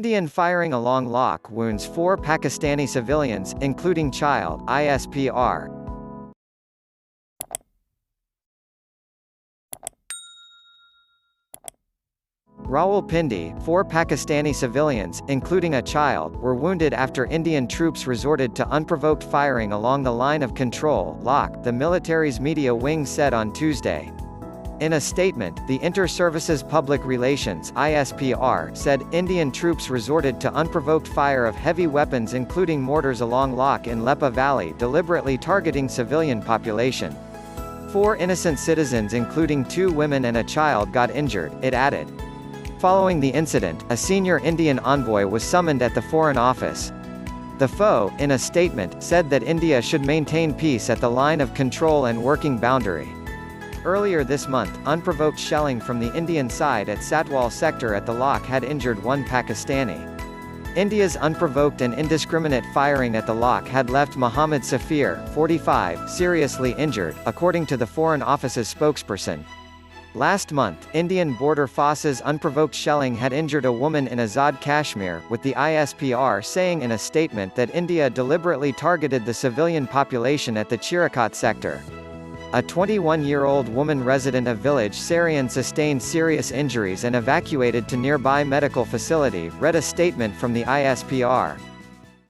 Indian firing along LoC wounds 4 Pakistani civilians, including child, ISPR. Rawalpindi, 4 Pakistani civilians, including a child, were wounded after Indian troops resorted to unprovoked firing along the line of control (LoC), the military's media wing said on Tuesday. In a statement, the Inter-Services Public Relations (ISPR) said, Indian troops resorted to unprovoked fire of heavy weapons including mortars along LoC in Lepa Valley, deliberately targeting civilian population. 4 innocent citizens including 2 women and a child got injured, it added. Following the incident, a senior Indian envoy was summoned at the Foreign Office. The foe, in a statement, said that India should maintain peace at the line of control and working boundary. Earlier this month, unprovoked shelling from the Indian side at Satwal sector at the LoC had injured 1 Pakistani. India's unprovoked and indiscriminate firing at the LoC had left Mohammad Safir, 45, seriously injured, according to the Foreign Office's spokesperson. Last month, Indian border forces' unprovoked shelling had injured a woman in Azad Kashmir, with the ISPR saying in a statement that India deliberately targeted the civilian population at the Chirakat sector. A 21-year-old woman resident of village Sarian sustained serious injuries and evacuated to nearby medical facility, read a statement from the ISPR.